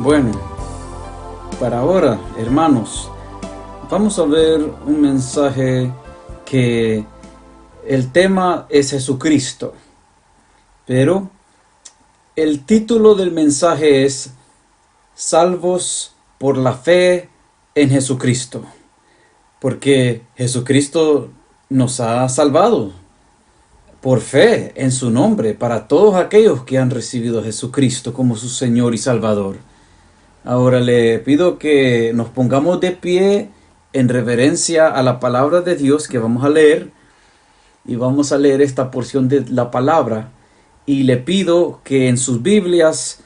Bueno, para ahora, hermanos, vamos a ver un mensaje que el tema es Jesucristo, pero el título del mensaje es Salvos por la fe en Jesucristo, porque Jesucristo nos ha salvado por fe en su nombre para todos aquellos que han recibido a Jesucristo como su Señor y Salvador. Ahora le pido que nos pongamos de pie en reverencia a la palabra de Dios que vamos a leer, y vamos a leer esta porción de la palabra, y le pido que en sus Biblias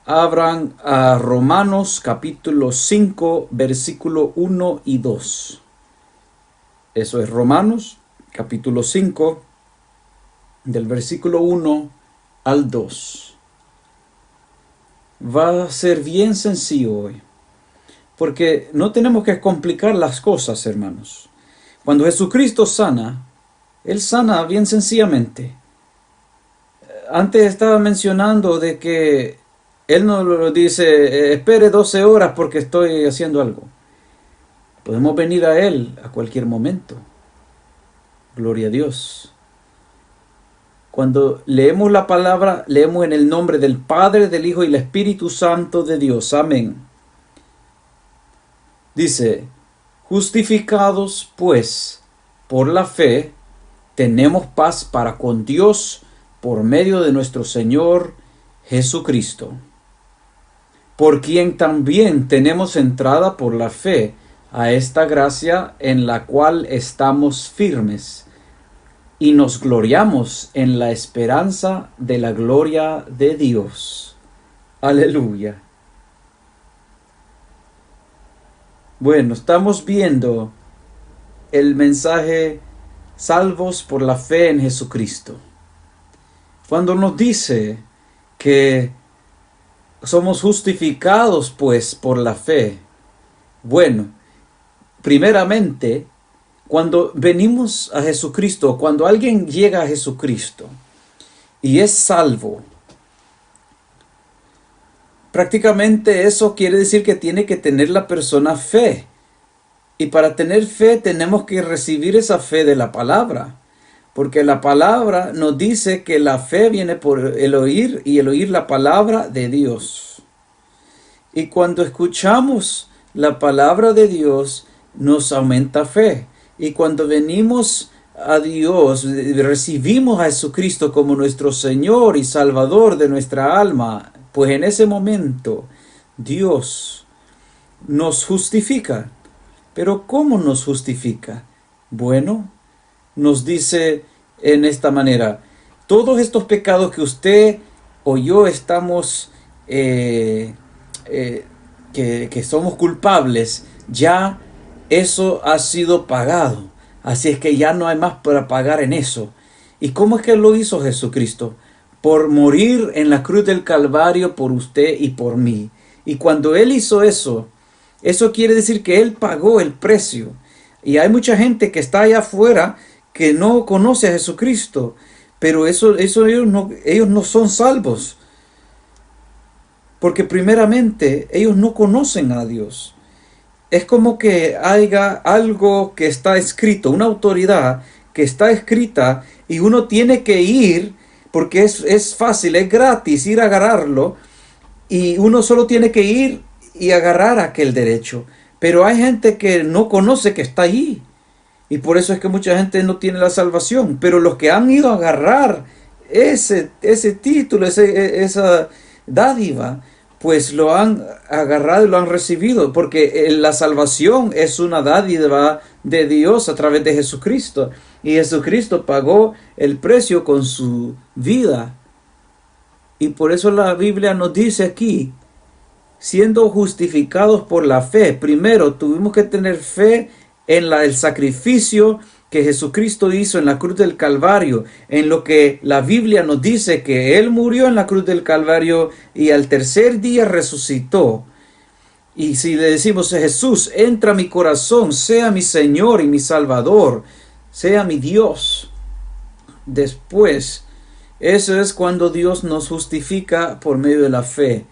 abran a Romanos capítulo 5 versículo 1 y 2. Eso es Romanos capítulo 5 del versículo 1 al 2. Va a ser bien sencillo hoy, porque no tenemos que complicar las cosas, hermanos. Cuando Jesucristo sana, Él sana bien sencillamente. Antes estaba mencionando de que Él no lo dice, espere 12 horas porque estoy haciendo algo. Podemos venir a Él a cualquier momento. Gloria a Dios. Cuando leemos la palabra, leemos en el nombre del Padre, del Hijo y del Espíritu Santo de Dios. Amén. Dice, justificados pues por la fe, tenemos paz para con Dios por medio de nuestro Señor Jesucristo, por quien también tenemos entrada por la fe a esta gracia en la cual estamos firmes y nos gloriamos en la esperanza de la gloria de Dios. Aleluya. Bueno, estamos viendo el mensaje salvos por la fe en Jesucristo. Cuando nos dice que somos justificados pues por la fe, bueno, primeramente, cuando venimos a Jesucristo, cuando alguien llega a Jesucristo y es salvo, prácticamente eso quiere decir que tiene que tener la persona fe. Y para tener fe tenemos que recibir esa fe de la palabra. Porque la palabra nos dice que la fe viene por el oír y el oír la palabra de Dios. Y cuando escuchamos la palabra de Dios nos aumenta fe. Y cuando venimos a Dios, recibimos a Jesucristo como nuestro Señor y Salvador de nuestra alma, pues en ese momento Dios nos justifica. Pero ¿cómo nos justifica? Bueno, nos dice en esta manera, todos estos pecados que usted o yo estamos, que somos culpables, ya eso ha sido pagado. Así es que ya no hay más para pagar en eso. ¿Y cómo es que lo hizo Jesucristo? Por morir en la cruz del Calvario por usted y por mí. Y cuando Él hizo eso, eso quiere decir que Él pagó el precio. Y hay mucha gente que está allá afuera que no conoce a Jesucristo. Pero ellos no son salvos. Porque primeramente ellos no conocen a Dios. Es como que haya algo que está escrito, una autoridad que está escrita y uno tiene que ir, porque es fácil, es gratis ir a agarrarlo, y uno solo tiene que ir y agarrar aquel derecho. Pero hay gente que no conoce que está allí, y por eso es que mucha gente no tiene la salvación. Pero los que han ido a agarrar ese título, esa dádiva, pues lo han agarrado y lo han recibido, porque la salvación es una dádiva de Dios a través de Jesucristo, y Jesucristo pagó el precio con su vida. Y por eso la Biblia nos dice aquí, siendo justificados por la fe, primero tuvimos que tener fe en el sacrificio que Jesucristo hizo en la cruz del Calvario, en lo que la Biblia nos dice que Él murió en la cruz del Calvario y al tercer día resucitó. Y si le decimos a Jesús, entra a mi corazón, sea mi Señor y mi Salvador, sea mi Dios, después, eso es cuando Dios nos justifica por medio de la fe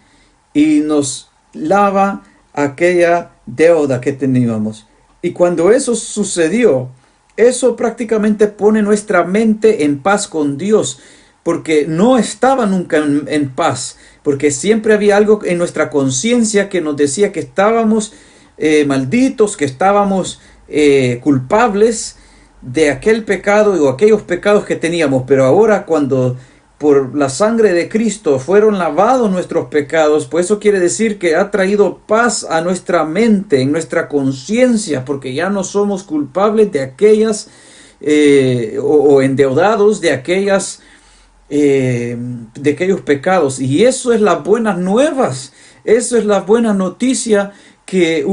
y nos lava aquella deuda que teníamos. Y cuando eso sucedió, eso prácticamente pone nuestra mente en paz con Dios, porque no estaba nunca en paz, porque siempre había algo en nuestra conciencia que nos decía que estábamos malditos, que estábamos culpables de aquel pecado o aquellos pecados que teníamos. Pero ahora, cuando por la sangre de Cristo fueron lavados nuestros pecados, pues eso quiere decir que ha traído paz a nuestra mente, en nuestra conciencia, porque ya no somos culpables de aquellas o endeudados de aquellas de aquellos pecados. Y eso es las buenas nuevas, eso es la buena noticia que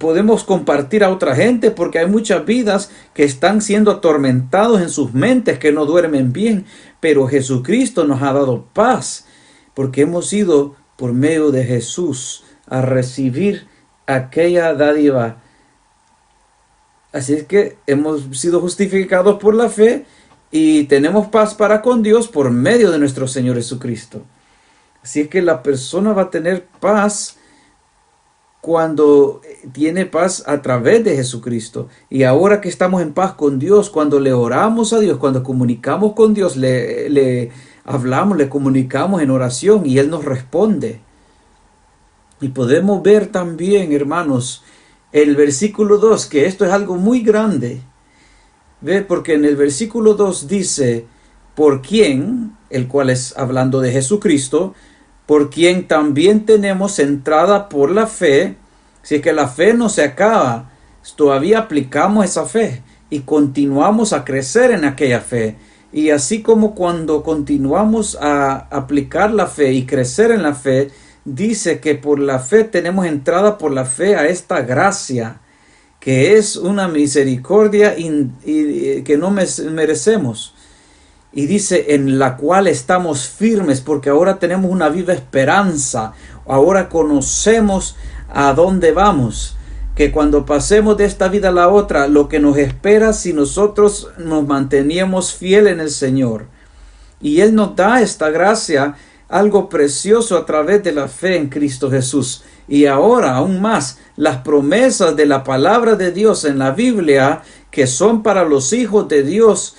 podemos compartir a otra gente, porque hay muchas vidas que están siendo atormentados en sus mentes, que no duermen bien, pero Jesucristo nos ha dado paz, porque hemos ido por medio de Jesús a recibir aquella dádiva. Así es que hemos sido justificados por la fe y tenemos paz para con Dios por medio de nuestro Señor Jesucristo. Así es que la persona va a tener paz cuando tiene paz a través de Jesucristo. Y ahora que estamos en paz con Dios, cuando le oramos a Dios, cuando comunicamos con Dios, le hablamos, le comunicamos en oración y Él nos responde. Y podemos ver también, hermanos, el versículo 2, que esto es algo muy grande. ¿Ve? Porque en el versículo 2 dice, por quien, el cual es hablando de Jesucristo, por quien también tenemos entrada por la fe. Si es que la fe no se acaba, todavía aplicamos esa fe y continuamos a crecer en aquella fe. Y así como cuando continuamos a aplicar la fe y crecer en la fe, dice que por la fe tenemos entrada por la fe a esta gracia, que es una misericordia que no merecemos. Y dice, en la cual estamos firmes, porque ahora tenemos una viva esperanza. Ahora conocemos a dónde vamos. Que cuando pasemos de esta vida a la otra, lo que nos espera si nosotros nos manteníamos fieles en el Señor. Y Él nos da esta gracia, algo precioso a través de la fe en Cristo Jesús. Y ahora, aún más, las promesas de la palabra de Dios en la Biblia, que son para los hijos de Dios,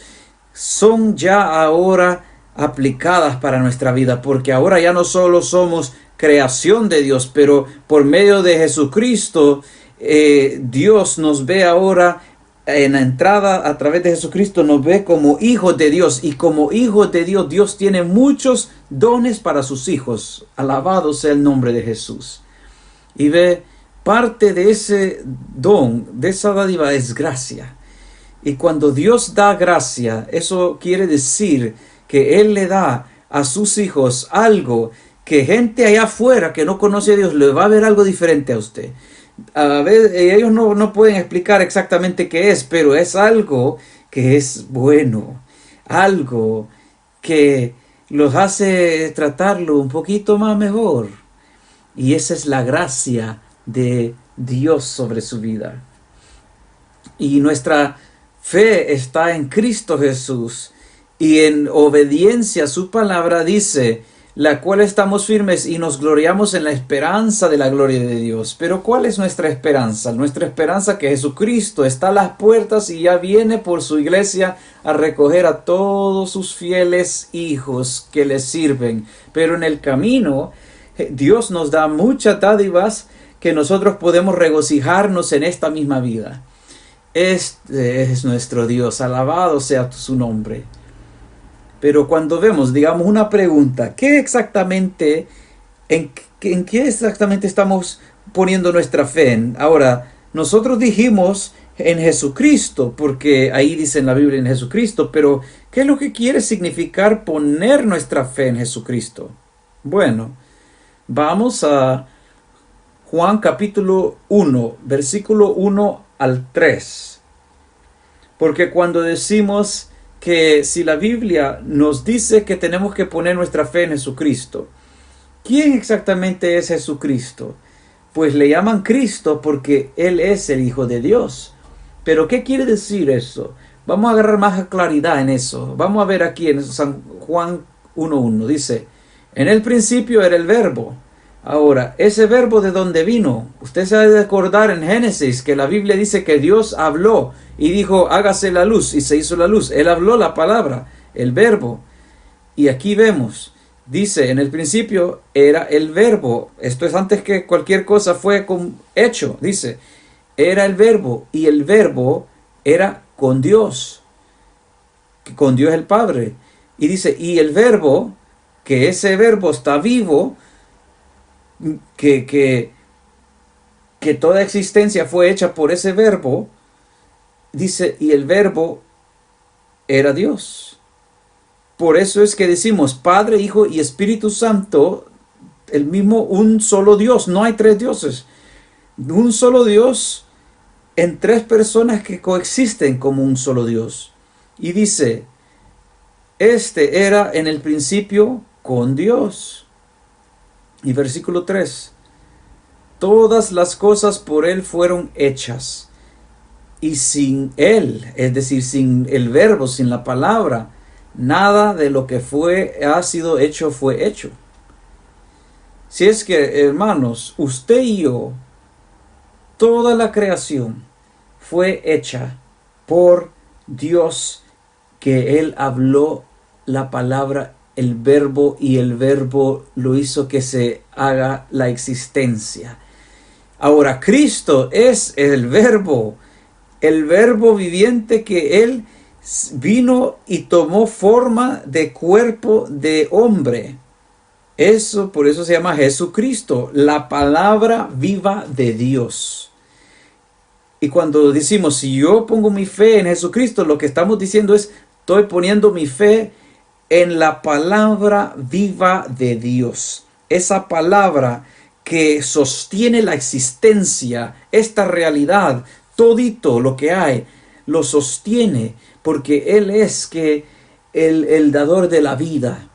son ya ahora aplicadas para nuestra vida, porque ahora ya no solo somos creación de Dios, pero por medio de Jesucristo, Dios nos ve ahora en la entrada a través de Jesucristo, nos ve como hijos de Dios, y como hijos de Dios, Dios tiene muchos dones para sus hijos. Alabado sea el nombre de Jesús. Y ve, parte de ese don, de esa dádiva es gracia. Y cuando Dios da gracia, eso quiere decir que Él le da a sus hijos algo que gente allá afuera que no conoce a Dios le va a ver algo diferente a usted. A ver, ellos no pueden explicar exactamente qué es, pero es algo que es bueno, algo que los hace tratarlo un poquito más mejor. Y esa es la gracia de Dios sobre su vida. Y nuestra fe está en Cristo Jesús, y en obediencia a su palabra dice, la cual estamos firmes y nos gloriamos en la esperanza de la gloria de Dios. Pero ¿cuál es nuestra esperanza? Nuestra esperanza que Jesucristo está a las puertas y ya viene por su iglesia a recoger a todos sus fieles hijos que le sirven. Pero en el camino, Dios nos da muchas dádivas que nosotros podemos regocijarnos en esta misma vida. Este es nuestro Dios, alabado sea su nombre. Pero cuando vemos, digamos, una pregunta, ¿qué exactamente, en qué exactamente estamos poniendo nuestra fe en? Ahora, nosotros dijimos en Jesucristo, porque ahí dice en la Biblia en Jesucristo, pero ¿qué es lo que quiere significar poner nuestra fe en Jesucristo? Bueno, vamos a Juan capítulo 1, versículo 1 al 3. Porque cuando decimos que si la Biblia nos dice que tenemos que poner nuestra fe en Jesucristo, ¿quién exactamente es Jesucristo? Pues le llaman Cristo porque Él es el Hijo de Dios. Pero ¿qué quiere decir eso? Vamos a agarrar más claridad en eso. Vamos a ver aquí en San Juan 1.1. Dice, en el principio era el Verbo. Ahora, ese verbo de dónde vino, usted se ha de acordar en Génesis que la Biblia dice que Dios habló y dijo, hágase la luz, y se hizo la luz. Él habló la palabra, el verbo. Y aquí vemos, dice, en el principio era el verbo. Esto es antes que cualquier cosa fue hecho. Dice, era el verbo, y el verbo era con Dios el Padre. Y dice, y el verbo, que ese verbo está vivo, que toda existencia fue hecha por ese verbo, dice, y el verbo era Dios. Por eso es que decimos Padre, Hijo y Espíritu Santo, el mismo, un solo Dios. No hay tres dioses. Un solo Dios en tres personas que coexisten como un solo Dios. Y dice, este era en el principio con Dios. Y versículo 3. Todas las cosas por Él fueron hechas. Y sin Él, es decir, sin el verbo, sin la palabra, nada de lo que ha sido hecho fue hecho. Si es que, hermanos, usted y yo, toda la creación fue hecha por Dios, que Él habló la palabra, el verbo, y el verbo lo hizo que se haga la existencia. Ahora, Cristo es el verbo viviente, que Él vino y tomó forma de cuerpo de hombre. Por eso se llama Jesucristo, la palabra viva de Dios. Y cuando decimos, si yo pongo mi fe en Jesucristo, lo que estamos diciendo es, estoy poniendo mi fe en la palabra viva de Dios. Esa palabra que sostiene la existencia, esta realidad, todito lo que hay, lo sostiene, porque Él es el dador de la vida.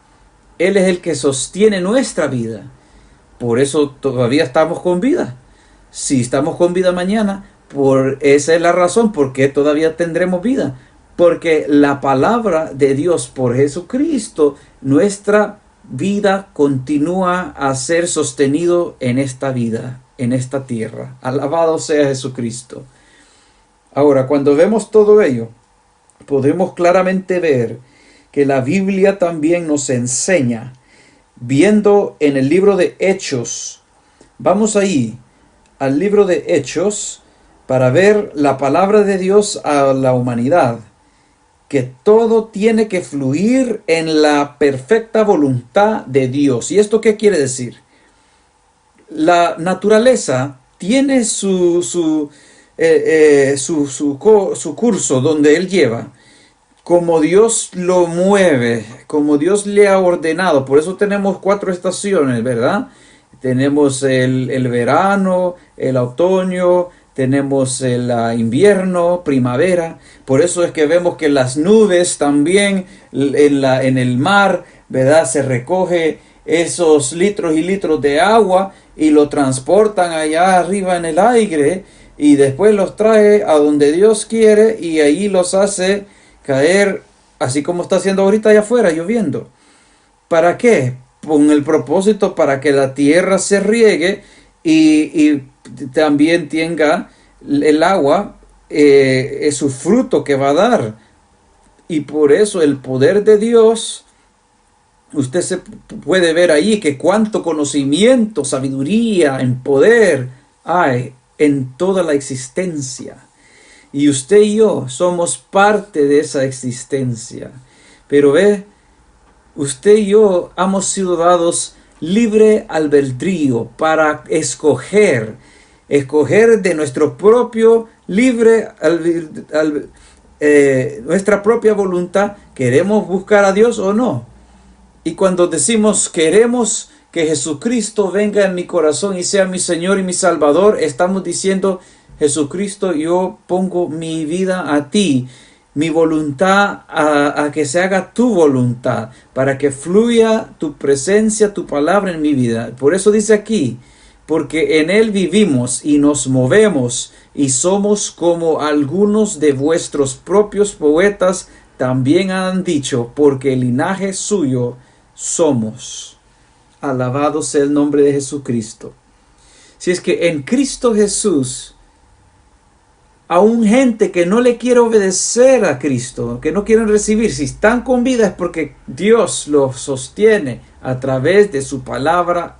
Él es el que sostiene nuestra vida. Por eso todavía estamos con vida. Si estamos con vida mañana, esa es la razón por qué todavía tendremos vida. Porque la palabra de Dios por Jesucristo, nuestra vida continúa a ser sostenido en esta vida, en esta tierra. Alabado sea Jesucristo. Ahora, cuando vemos todo ello, podemos claramente ver que la Biblia también nos enseña, viendo en el libro de Hechos. Vamos ahí al libro de Hechos para ver la palabra de Dios a la humanidad, que todo tiene que fluir en la perfecta voluntad de Dios. ¿Y esto qué quiere decir? La naturaleza tiene su curso donde Él lleva, como Dios lo mueve, como Dios le ha ordenado. Por eso tenemos 4 estaciones, ¿verdad? Tenemos el verano, el otoño, tenemos el invierno, primavera. Por eso es que vemos que las nubes también en el mar, ¿verdad? Se recoge esos litros y litros de agua y lo transportan allá arriba en el aire, y después los trae a donde Dios quiere, y ahí los hace caer, así como está haciendo ahorita allá afuera, lloviendo. ¿Para qué? Con el propósito para que la tierra se riegue y también tenga el agua, su fruto que va a dar. Y por eso el poder de Dios, usted se puede ver ahí que cuánto conocimiento, sabiduría, en poder hay en toda la existencia. Y usted y yo somos parte de esa existencia. Pero ve, usted y yo hemos sido dados libre albedrío para escoger de nuestro propio nuestra propia voluntad, ¿queremos buscar a Dios o no? Y cuando decimos queremos que Jesucristo venga en mi corazón y sea mi Señor y mi Salvador, estamos diciendo, Jesucristo, yo pongo mi vida a ti, mi voluntad a que se haga tu voluntad, para que fluya tu presencia, tu palabra en mi vida. Por eso dice aquí, porque en Él vivimos y nos movemos y somos como algunos de vuestros propios poetas también han dicho, porque el linaje suyo somos. Alabado sea el nombre de Jesucristo. Si es que en Cristo Jesús, aún gente que no le quiere obedecer a Cristo, que no quieren recibir, si están con vida es porque Dios los sostiene a través de su palabra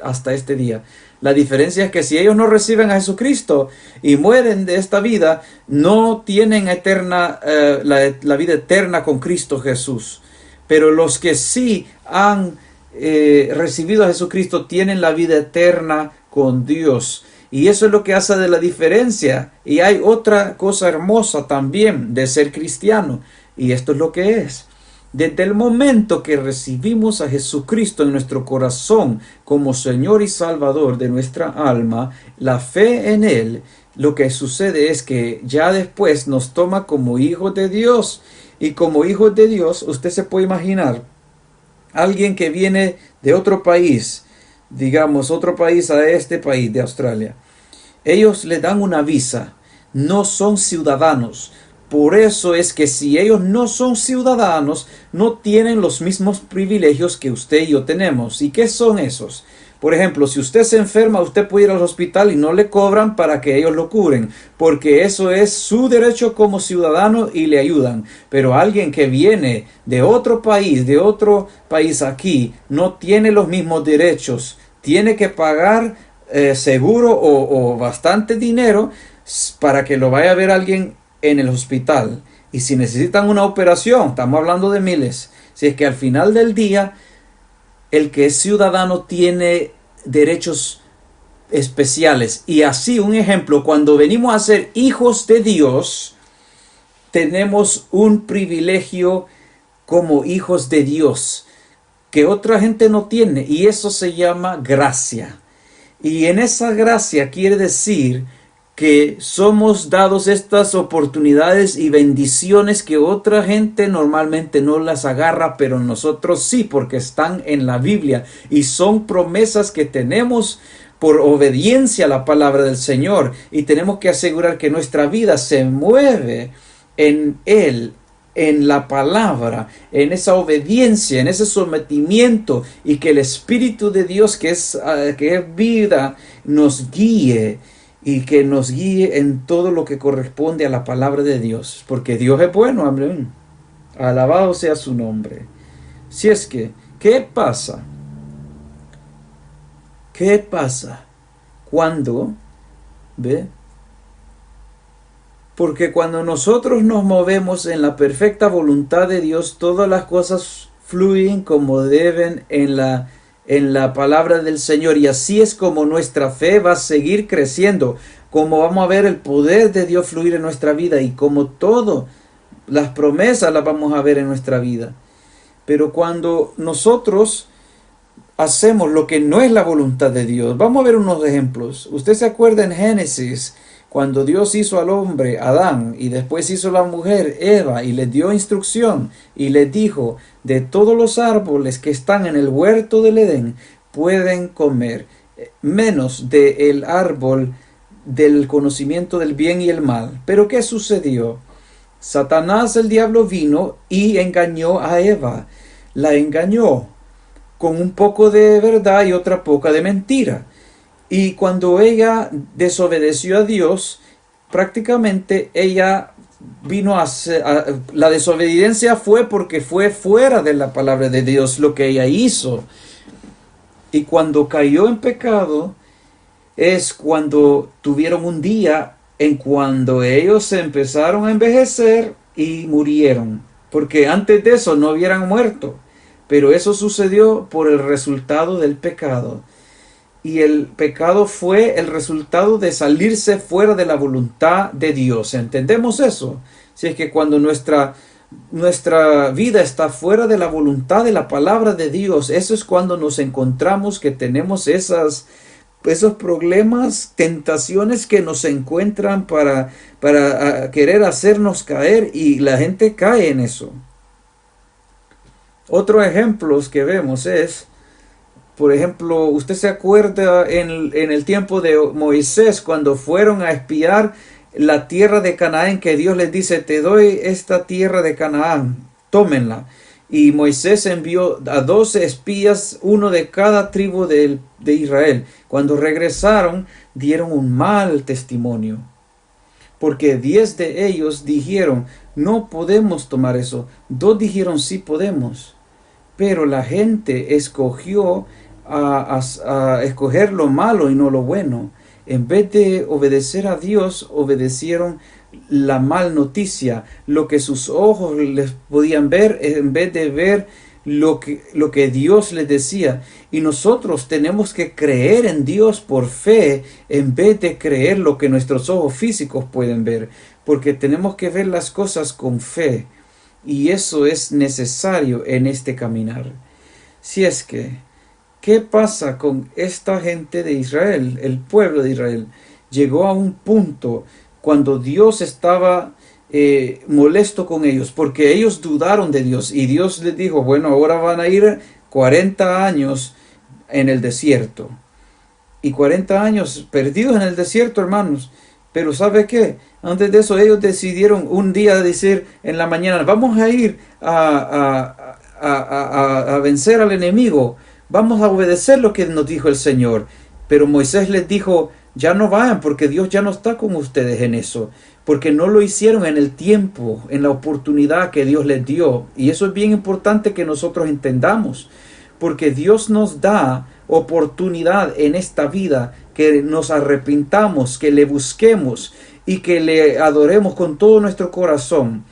hasta este día. La diferencia es que si ellos no reciben a Jesucristo y mueren de esta vida, no tienen la vida eterna con Cristo Jesús. Pero los que sí han recibido a Jesucristo tienen la vida eterna con Dios. Y eso es lo que hace de la diferencia. Y hay otra cosa hermosa también de ser cristiano. Y esto es lo que es. Desde el momento que recibimos a Jesucristo en nuestro corazón como Señor y Salvador de nuestra alma, la fe en Él, lo que sucede es que ya después nos toma como hijos de Dios. Y como hijos de Dios, usted se puede imaginar, alguien que viene de otro país, digamos otro país a este país de Australia. Ellos le dan una visa, no son ciudadanos. Por eso es que si ellos no son ciudadanos, no tienen los mismos privilegios que usted y yo tenemos. ¿Y qué son esos? Por ejemplo, si usted se enferma, usted puede ir al hospital y no le cobran para que ellos lo curen, porque eso es su derecho como ciudadano y le ayudan. Pero alguien que viene de otro país aquí, no tiene los mismos derechos. Tiene que pagar seguro o bastante dinero para que lo vaya a ver alguien en el hospital. Y si necesitan una operación, estamos hablando de miles. Si es que al final del día, el que es ciudadano tiene derechos especiales. Y así, un ejemplo, cuando venimos a ser hijos de Dios, tenemos un privilegio como hijos de Dios que otra gente no tiene, y eso se llama gracia. Y en esa gracia quiere decir que somos dados estas oportunidades y bendiciones que otra gente normalmente no las agarra, pero nosotros sí, porque están en la Biblia y son promesas que tenemos por obediencia a la palabra del Señor, y tenemos que asegurar que nuestra vida se mueve en Él, en la palabra, en esa obediencia, en ese sometimiento, y que el Espíritu de Dios que es vida nos guíe, y que nos guíe en todo lo que corresponde a la palabra de Dios, porque Dios es bueno, amén. Alabado sea su nombre. Si es que, ¿qué pasa? ¿Qué pasa cuando, ve? Porque cuando nosotros nos movemos en la perfecta voluntad de Dios, todas las cosas fluyen como deben en la palabra del Señor, y así es como nuestra fe va a seguir creciendo, como vamos a ver el poder de Dios fluir en nuestra vida, y como todo, las promesas las vamos a ver en nuestra vida. Pero cuando nosotros hacemos lo que no es la voluntad de Dios, vamos a ver unos ejemplos. Usted se acuerda en Génesis, cuando Dios hizo al hombre, Adán, y después hizo la mujer, Eva, y les dio instrucción, y les dijo, de todos los árboles que están en el huerto del Edén, pueden comer, menos del árbol del conocimiento del bien y el mal. Pero ¿qué sucedió? Satanás, el diablo, vino y engañó a Eva. La engañó con un poco de verdad y otra poca de mentira. Y cuando ella desobedeció a Dios, prácticamente ella vino la desobediencia fue porque fue fuera de la palabra de Dios lo que ella hizo. Y cuando cayó en pecado, es cuando tuvieron un día en cuando ellos se empezaron a envejecer y murieron. Porque antes de eso no hubieran muerto. Pero eso sucedió por el resultado del pecado. Y el pecado fue el resultado de salirse fuera de la voluntad de Dios. ¿Entendemos eso? Si es que cuando nuestra vida está fuera de la voluntad de la palabra de Dios, eso es cuando nos encontramos que tenemos esos problemas, tentaciones que nos encuentran para querer hacernos caer, y la gente cae en eso. Otros ejemplos que vemos es, por ejemplo, usted se acuerda en el tiempo de Moisés, cuando fueron a espiar la tierra de Canaán, que Dios les dice, te doy esta tierra de Canaán, tómenla. Y Moisés envió a 12 espías, uno de cada tribu de Israel. Cuando regresaron, dieron un mal testimonio, porque 10 de ellos dijeron, no podemos tomar eso. 2 dijeron, sí podemos. Pero la gente escogió a escoger lo malo y no lo bueno. En vez de obedecer a Dios, obedecieron la mal noticia, lo que sus ojos les podían ver, en vez de ver lo que Dios les decía. Y nosotros tenemos que creer en Dios por fe, en vez de creer lo que nuestros ojos físicos pueden ver, porque tenemos que ver las cosas con fe. Y eso es necesario en este caminar. Si es que, ¿qué pasa con esta gente de Israel? El pueblo de Israel llegó a un punto cuando Dios estaba molesto con ellos, porque ellos dudaron de Dios. Y Dios les dijo, bueno, ahora van a ir 40 años en el desierto. Y 40 años perdidos en el desierto, hermanos. Pero ¿sabe qué? Antes de eso ellos decidieron un día decir en la mañana, vamos a ir a vencer al enemigo, vamos a obedecer lo que nos dijo el Señor. Pero Moisés les dijo, ya no vayan porque Dios ya no está con ustedes en eso, porque no lo hicieron en el tiempo, en la oportunidad que Dios les dio. Y eso es bien importante que nosotros entendamos, porque Dios nos da oportunidad en esta vida, que nos arrepintamos, que le busquemos y que le adoremos con todo nuestro corazón.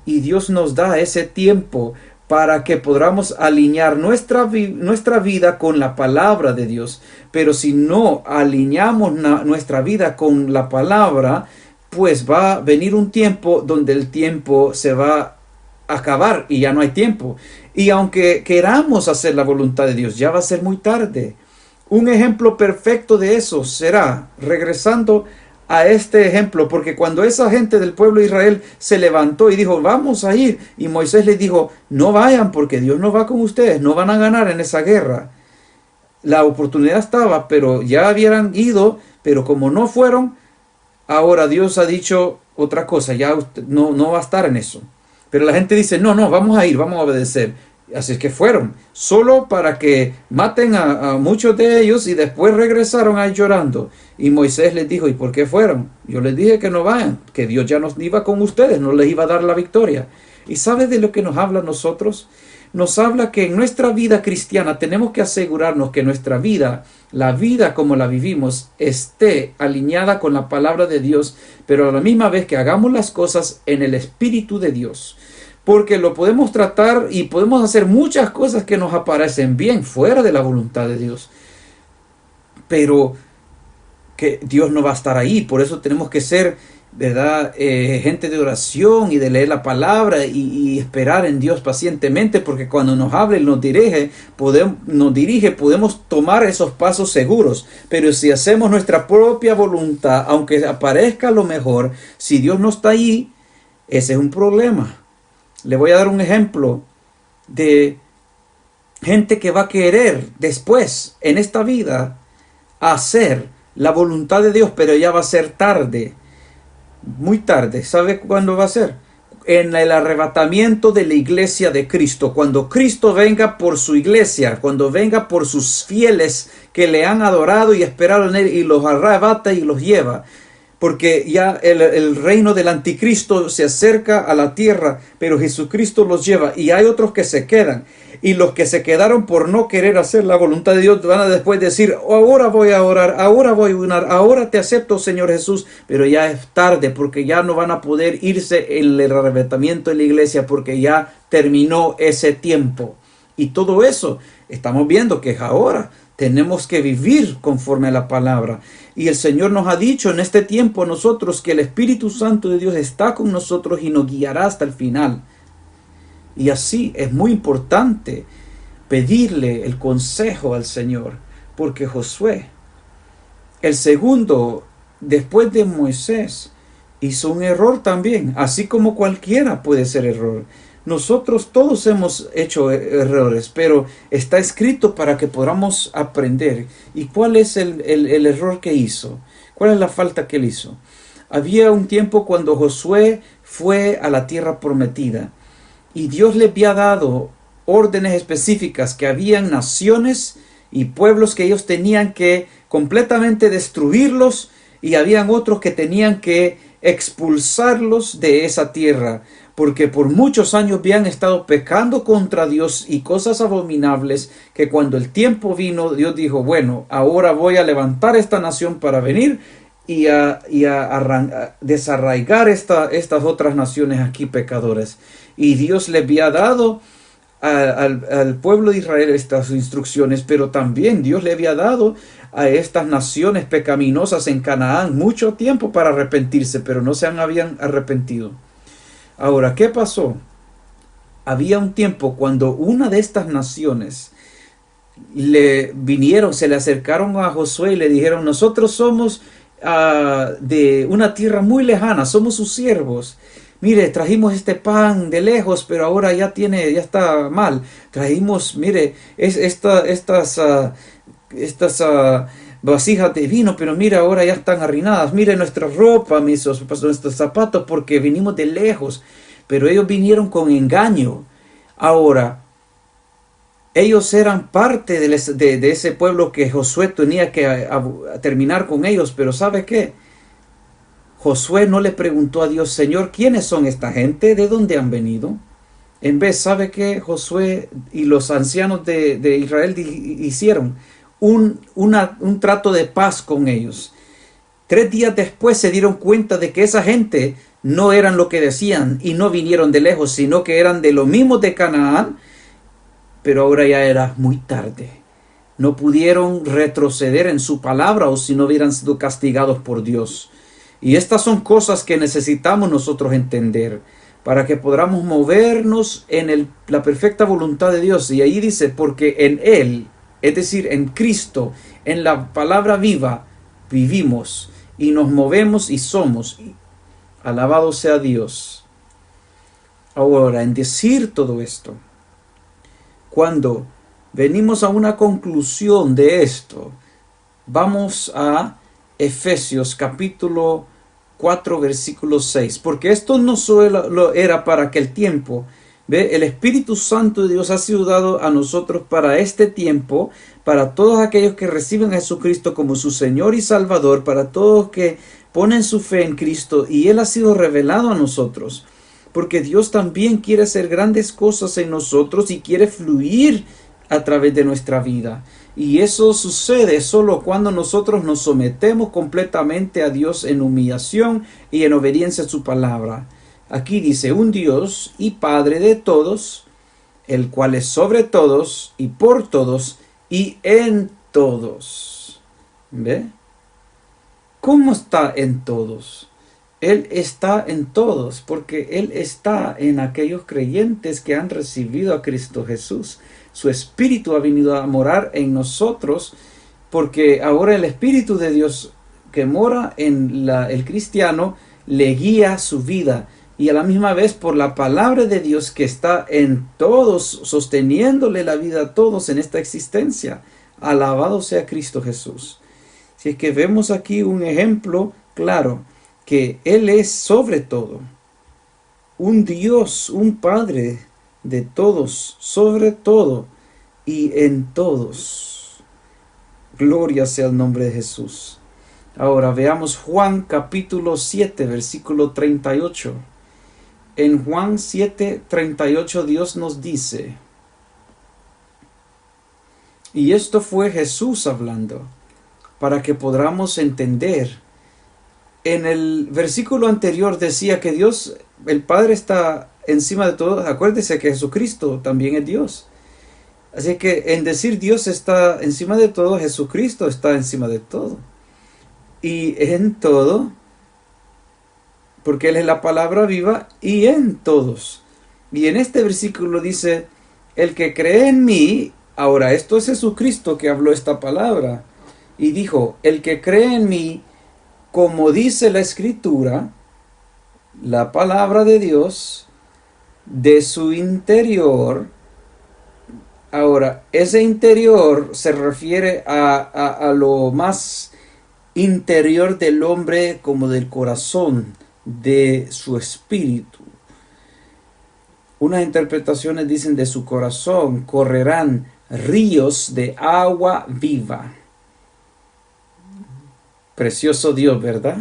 Y Dios nos da ese tiempo para que podamos alinear nuestra vida con la palabra de Dios. Pero si no alineamos nuestra vida con la palabra, pues va a venir un tiempo donde el tiempo se va a acabar y ya no hay tiempo. Y aunque queramos hacer la voluntad de Dios, ya va a ser muy tarde. Un ejemplo perfecto de eso será, regresando a este ejemplo, porque cuando esa gente del pueblo de Israel se levantó y dijo, vamos a ir, y Moisés les dijo, no vayan porque Dios no va con ustedes, no van a ganar en esa guerra. La oportunidad estaba, pero ya habían ido, pero como no fueron, ahora Dios ha dicho otra cosa, ya usted no va a estar en eso. Pero la gente dice, no, vamos a ir, vamos a obedecer. Así es que fueron, solo para que maten a muchos de ellos y después regresaron ahí llorando. Y Moisés les dijo, ¿y por qué fueron? Yo les dije que no vayan, que Dios ya nos iba con ustedes, no les iba a dar la victoria. ¿Y sabe de lo que nos habla a nosotros? Nos habla que en nuestra vida cristiana tenemos que asegurarnos que nuestra vida, la vida como la vivimos, esté alineada con la palabra de Dios, pero a la misma vez que hagamos las cosas en el Espíritu de Dios. Porque lo podemos tratar y podemos hacer muchas cosas que nos aparecen bien fuera de la voluntad de Dios. Pero que Dios no va a estar ahí. Por eso tenemos que ser, ¿verdad? Gente de oración y de leer la palabra y esperar en Dios pacientemente. Porque cuando nos habla y nos dirige, podemos tomar esos pasos seguros. Pero si hacemos nuestra propia voluntad, aunque aparezca lo mejor, si Dios no está ahí, ese es un problema. Le voy a dar un ejemplo de gente que va a querer después, en esta vida, hacer la voluntad de Dios, pero ya va a ser tarde, muy tarde. ¿Sabe cuándo va a ser? En el arrebatamiento de la iglesia de Cristo, cuando Cristo venga por su iglesia, cuando venga por sus fieles que le han adorado y esperado en él y los arrebata y los lleva. Porque ya el reino del anticristo se acerca a la tierra, pero Jesucristo los lleva y hay otros que se quedan. Y los que se quedaron por no querer hacer la voluntad de Dios van a después decir, ahora voy a orar, ahora voy a orar, ahora te acepto, Señor Jesús. Pero ya es tarde porque ya no van a poder irse en el arrebatamiento de la iglesia porque ya terminó ese tiempo. Y todo eso estamos viendo que es ahora. Tenemos que vivir conforme a la palabra. Y el Señor nos ha dicho en este tiempo a nosotros que el Espíritu Santo de Dios está con nosotros y nos guiará hasta el final. Y así es muy importante pedirle el consejo al Señor. Porque Josué, el segundo, después de Moisés, hizo un error también. Así como cualquiera puede ser error. Nosotros todos hemos hecho errores, pero está escrito para que podamos aprender. ¿Y cuál es el error que hizo? ¿Cuál es la falta que él hizo? Había un tiempo cuando Josué fue a la tierra prometida y Dios le había dado órdenes específicas, que habían naciones y pueblos que ellos tenían que completamente destruirlos, y habían otros que tenían que expulsarlos de esa tierra, porque por muchos años habían estado pecando contra Dios y cosas abominables, que cuando el tiempo vino, Dios dijo, bueno, ahora voy a levantar esta nación para venir a desarraigar estas otras naciones aquí pecadoras. Y Dios le había dado al pueblo de Israel estas instrucciones, pero también Dios le había dado a estas naciones pecaminosas en Canaán mucho tiempo para arrepentirse, pero no habían arrepentido. Ahora, ¿qué pasó? Había un tiempo cuando una de estas naciones se le acercaron a Josué y le dijeron, nosotros somos de una tierra muy lejana, somos sus siervos. Mire, trajimos este pan de lejos, pero ahora ya está mal. Trajimos, mire, estas vasijas de vino, pero mira, ahora ya están arruinadas. Mire nuestra ropa, nuestros zapatos, porque vinimos de lejos. Pero ellos vinieron con engaño. Ahora, ellos eran parte de ese pueblo que Josué tenía que a terminar con ellos, pero ¿sabe qué? Josué no le preguntó a Dios, Señor, ¿quiénes son esta gente? ¿De dónde han venido? En vez, ¿sabe qué? Josué y los ancianos de Israel hicieron un trato de paz con ellos. 3 días después se dieron cuenta de que esa gente no eran lo que decían y no vinieron de lejos, sino que eran de los mismos de Canaán, pero ahora ya era muy tarde. No pudieron retroceder en su palabra, o si no hubieran sido castigados por Dios. Y estas son cosas que necesitamos nosotros entender para que podamos movernos en la perfecta voluntad de Dios. Y ahí dice, porque en Él, es decir, en Cristo, en la palabra viva, vivimos y nos movemos y somos. Alabado sea Dios. Ahora, en decir todo esto, cuando venimos a una conclusión de esto, vamos a Efesios capítulo 4 versículo 6, porque esto no solo era para aquel tiempo. ¿Ve? El Espíritu Santo de Dios ha sido dado a nosotros para este tiempo, para todos aquellos que reciben a Jesucristo como su Señor y Salvador, para todos que ponen su fe en Cristo, y Él ha sido revelado a nosotros, porque Dios también quiere hacer grandes cosas en nosotros y quiere fluir a través de nuestra vida. Y eso sucede solo cuando nosotros nos sometemos completamente a Dios en humillación y en obediencia a su palabra. Aquí dice, un Dios y Padre de todos, el cual es sobre todos y por todos y en todos. ¿Ve? ¿Cómo está en todos? Él está en todos, porque Él está en aquellos creyentes que han recibido a Cristo Jesús. Su Espíritu ha venido a morar en nosotros, porque ahora el Espíritu de Dios que mora en el cristiano le guía su vida. Y a la misma vez por la palabra de Dios que está en todos, sosteniéndole la vida a todos en esta existencia. Alabado sea Cristo Jesús. Si es que vemos aquí un ejemplo claro, que Él es sobre todo, un Dios, un Padre de todos, sobre todo y en todos. Gloria sea el nombre de Jesús. Ahora veamos Juan capítulo 7, versículo 38. En Juan 7, 38 Dios nos dice, y esto fue Jesús hablando, para que podamos entender. En el versículo anterior decía que Dios, el Padre, está encima de todo. Acuérdese que Jesucristo también es Dios. Así que en decir Dios está encima de todo, Jesucristo está encima de todo. Y en todo, porque Él es la palabra viva, y en todos. Y en este versículo dice, el que cree en mí, ahora esto es Jesucristo que habló esta palabra, y dijo, el que cree en mí, como dice la Escritura, la palabra de Dios, de su interior. Ahora, ese interior se refiere a lo más interior del hombre, como del corazón, de su espíritu. Unas interpretaciones dicen de su corazón correrán ríos de agua viva. Precioso Dios, ¿verdad?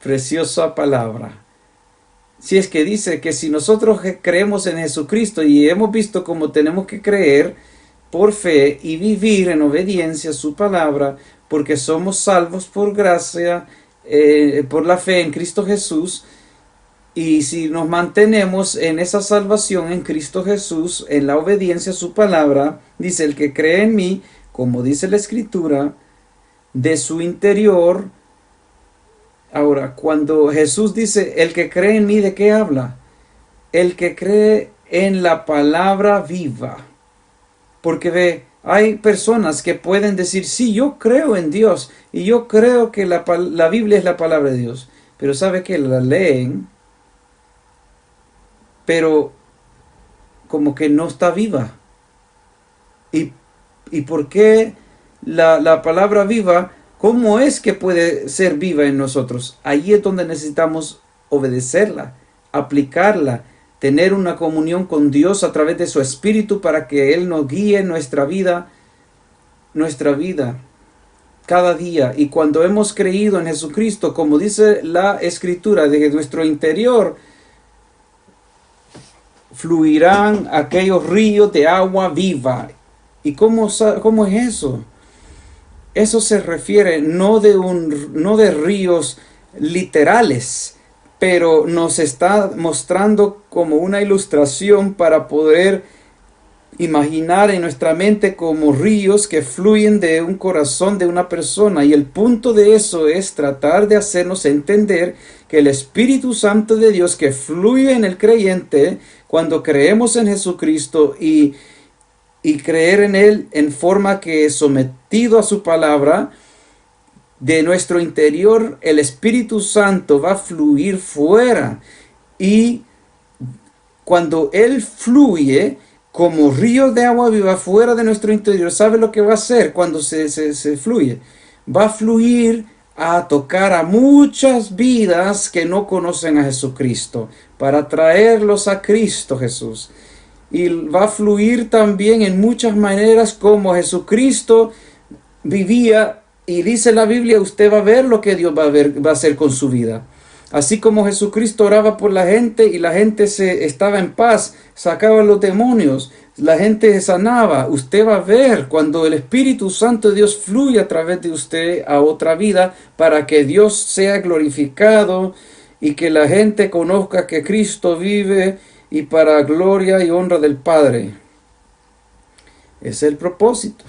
Preciosa palabra. Si es que dice que si nosotros creemos en Jesucristo y hemos visto cómo tenemos que creer por fe y vivir en obediencia a su palabra, porque somos salvos por gracia, por la fe en Cristo Jesús, y si nos mantenemos en esa salvación en Cristo Jesús, en la obediencia a su palabra, dice: el que cree en mí, como dice la Escritura, de su interior. Ahora, cuando Jesús dice el que cree en mí, ¿de qué habla? El que cree en la palabra viva. Porque ve, hay personas que pueden decir: sí, yo creo en Dios y yo creo que la Biblia es la palabra de Dios. Pero sabe que la leen, pero como que no está viva. ¿Y por qué la palabra viva? ¿Cómo es que puede ser viva en nosotros? Allí es donde necesitamos obedecerla, aplicarla, tener una comunión con Dios a través de su Espíritu para que Él nos guíe nuestra vida cada día. Y cuando hemos creído en Jesucristo, como dice la Escritura, de nuestro interior fluirán aquellos ríos de agua viva. ¿Y cómo es eso? Eso se refiere no de ríos literales, pero nos está mostrando como una ilustración para poder imaginar en nuestra mente como ríos que fluyen de un corazón de una persona. Y el punto de eso es tratar de hacernos entender que el Espíritu Santo de Dios que fluye en el creyente cuando creemos en Jesucristo y creer en Él en forma que es sometido a su palabra, de nuestro interior el Espíritu Santo va a fluir fuera. Y cuando Él fluye como río de agua viva fuera de nuestro interior, ¿sabe lo que va a hacer cuando se fluye? Va a fluir a tocar a muchas vidas que no conocen a Jesucristo, para traerlos a Cristo Jesús. Y va a fluir también en muchas maneras como Jesucristo vivía. Y dice la Biblia, usted va a ver lo que Dios va a hacer con su vida. Así como Jesucristo oraba por la gente y la gente estaba en paz, sacaba los demonios, la gente sanaba. Usted va a ver cuando el Espíritu Santo de Dios fluye a través de usted a otra vida para que Dios sea glorificado y que la gente conozca que Cristo vive, y para gloria y honra del Padre. Ese es el propósito.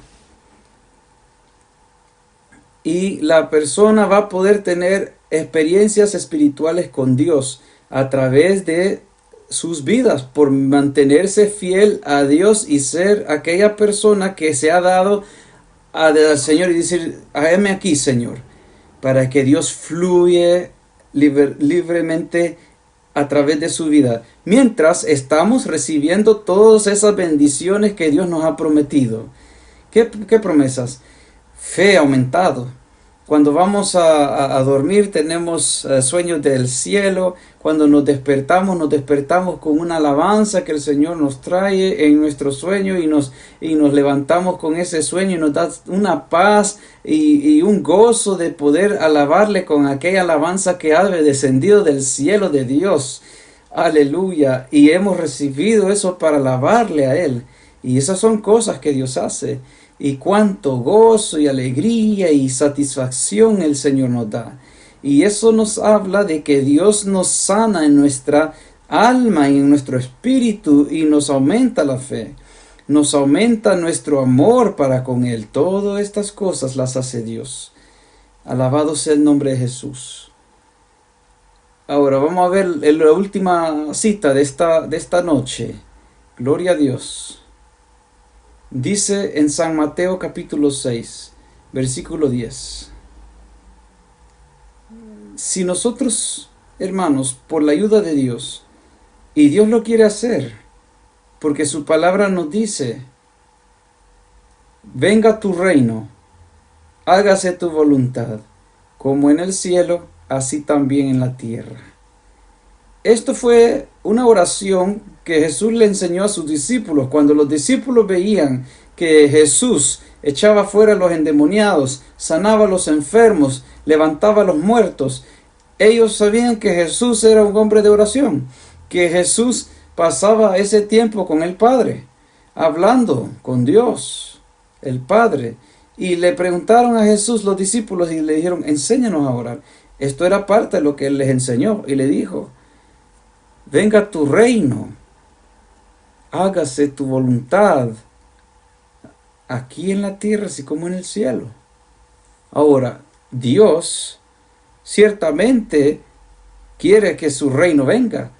Y la persona va a poder tener experiencias espirituales con Dios a través de sus vidas, por mantenerse fiel a Dios y ser aquella persona que se ha dado al Señor y decir: hágame aquí, Señor, para que Dios fluye libremente a través de su vida, mientras estamos recibiendo todas esas bendiciones que Dios nos ha prometido. ¿Qué promesas? Fe aumentado. Cuando vamos a dormir tenemos sueños del cielo. Cuando nos despertamos con una alabanza que el Señor nos trae en nuestro sueño, y nos levantamos con ese sueño y nos da una paz y un gozo de poder alabarle con aquella alabanza que ha descendido del cielo de Dios. Aleluya. Y hemos recibido eso para alabarle a Él. Y esas son cosas que Dios hace. Y cuánto gozo y alegría y satisfacción el Señor nos da. Y eso nos habla de que Dios nos sana en nuestra alma y en nuestro espíritu, y nos aumenta la fe, nos aumenta nuestro amor para con Él. Todas estas cosas las hace Dios. Alabado sea el nombre de Jesús. Ahora vamos a ver la última cita de esta noche. Gloria a Dios. Dice en San Mateo capítulo 6, versículo 10. Si nosotros, hermanos, por la ayuda de Dios, y Dios lo quiere hacer, porque su palabra nos dice: venga tu reino, hágase tu voluntad, como en el cielo, así también en la tierra. esto fue una oración que Jesús le enseñó a sus discípulos. Cuando los discípulos veían que Jesús echaba fuera a los endemoniados, sanaba a los enfermos, levantaba a los muertos, ellos sabían que Jesús era un hombre de oración, que Jesús pasaba ese tiempo con el Padre, hablando con Dios, el Padre. Y le preguntaron a Jesús los discípulos y le dijeron, enséñanos a orar. Esto era parte de lo que él les enseñó y le dijo, venga tu reino, hágase tu voluntad, aquí en la tierra así como en el cielo. Ahora, Dios ciertamente quiere que su reino venga,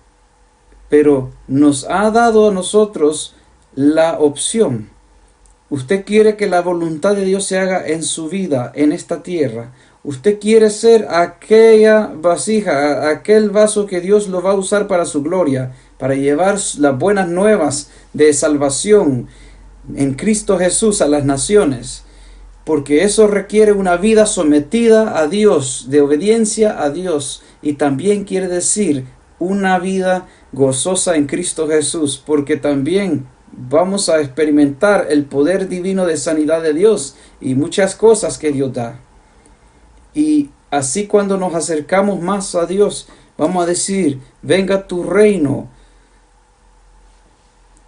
pero nos ha dado a nosotros la opción. Usted quiere que la voluntad de Dios se haga en su vida, en esta tierra. Usted quiere ser aquella vasija, aquel vaso que Dios lo va a usar para su gloria, para llevar las buenas nuevas de salvación en Cristo Jesús a las naciones. Porque eso requiere una vida sometida a Dios, de obediencia a Dios. Y también quiere decir una vida gozosa en Cristo Jesús, porque también vamos a experimentar el poder divino de sanidad de Dios y muchas cosas que Dios da. Y así cuando nos acercamos más a Dios, vamos a decir, venga tu reino,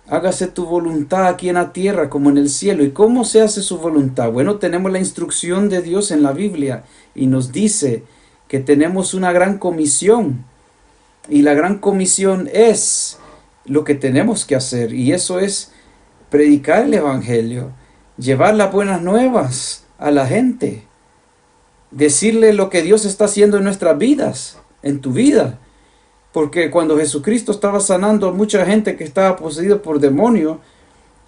hágase tu voluntad aquí en la tierra como en el cielo. ¿Y cómo se hace su voluntad? Bueno, tenemos la instrucción de Dios en la Biblia y nos dice que tenemos una gran comisión. Y la gran comisión es lo que tenemos que hacer, y eso es predicar el evangelio, llevar las buenas nuevas a la gente, decirle lo que Dios está haciendo en nuestras vidas, en tu vida. Porque cuando Jesucristo estaba sanando a mucha gente que estaba poseída por demonio,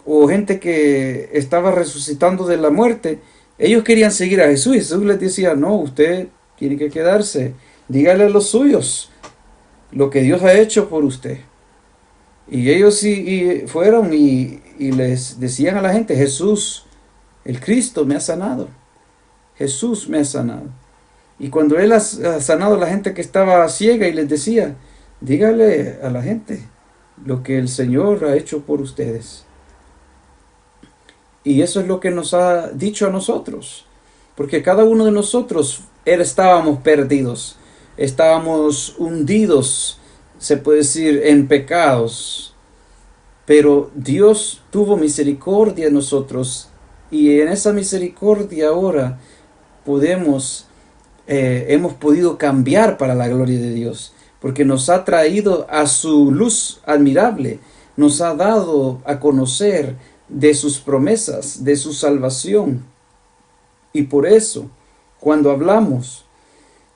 o gente que estaba resucitando de la muerte, ellos querían seguir a Jesús, y Jesús les decía, no, usted tiene que quedarse, dígale a los suyos lo que Dios ha hecho por usted. Y ellos fueron y les decían a la gente, Jesús, el Cristo me ha sanado. Jesús me ha sanado. Y cuando Él ha sanado a la gente que estaba ciega y les decía, dígale a la gente lo que el Señor ha hecho por ustedes. Y eso es lo que nos ha dicho a nosotros. Porque cada uno de nosotros estábamos perdidos. Estábamos hundidos, se puede decir, en pecados. Pero Dios tuvo misericordia de nosotros. Y en esa misericordia ahora hemos podido cambiar para la gloria de Dios. Porque nos ha traído a su luz admirable. Nos ha dado a conocer de sus promesas, de su salvación. Y por eso, cuando hablamos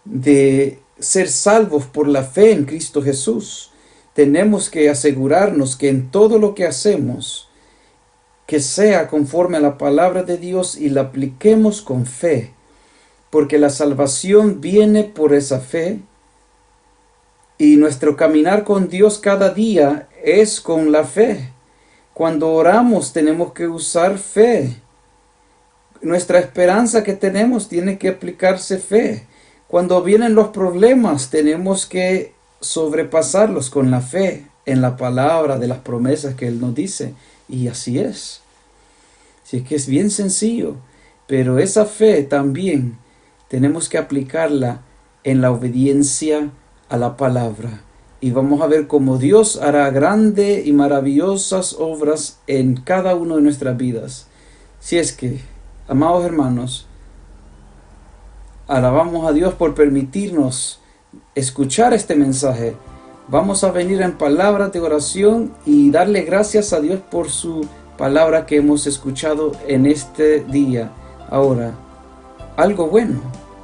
de ser salvos por la fe en Cristo Jesús, tenemos que asegurarnos que en todo lo que hacemos, que sea conforme a la palabra de Dios y la apliquemos con fe, porque la salvación viene por esa fe y nuestro caminar con Dios cada día es con la fe. Cuando oramos tenemos que usar fe. Nuestra esperanza que tenemos tiene que aplicarse fe. Cuando vienen los problemas, tenemos que sobrepasarlos con la fe en la palabra de las promesas que Él nos dice. Y así es. Así es que es bien sencillo. Pero esa fe también tenemos que aplicarla en la obediencia a la palabra. Y vamos a ver cómo Dios hará grandes y maravillosas obras en cada una de nuestras vidas. Si es que, amados hermanos, alabamos a Dios por permitirnos escuchar este mensaje. Vamos a venir en palabras de oración y darle gracias a Dios por su palabra que hemos escuchado en este día. Ahora, algo bueno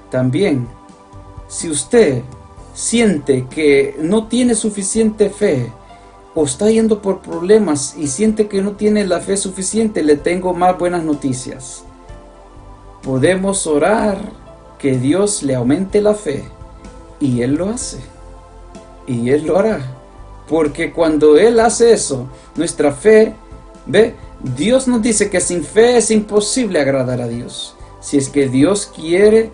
también. Si usted siente que no tiene suficiente fe o está yendo por problemas y siente que no tiene la fe suficiente, le tengo más buenas noticias. Podemos orar que Dios le aumente la fe, y Él lo hace, y Él lo hará, porque cuando Él hace eso, nuestra fe, Dios nos dice que sin fe es imposible agradar a Dios. Si es que Dios quiere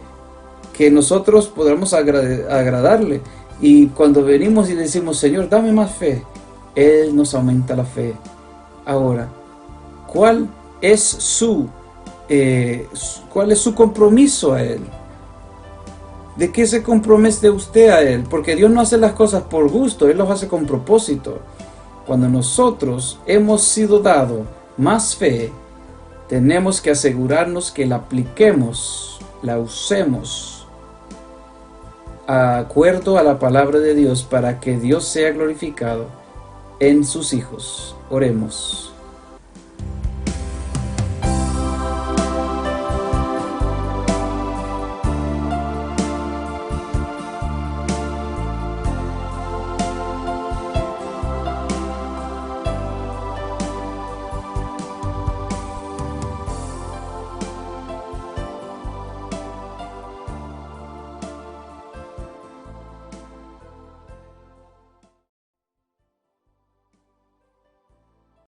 que nosotros podamos agradarle, Y cuando venimos y decimos, Señor, dame más fe, Él nos aumenta la fe. Ahora, ¿cuál es cuál es su compromiso a Él? ¿De qué se compromete usted a Él? Porque Dios no hace las cosas por gusto, Él las hace con propósito. Cuando nosotros hemos sido dado más fe, tenemos que asegurarnos que la apliquemos, la usemos de acuerdo a la palabra de Dios para que Dios sea glorificado en sus hijos. Oremos.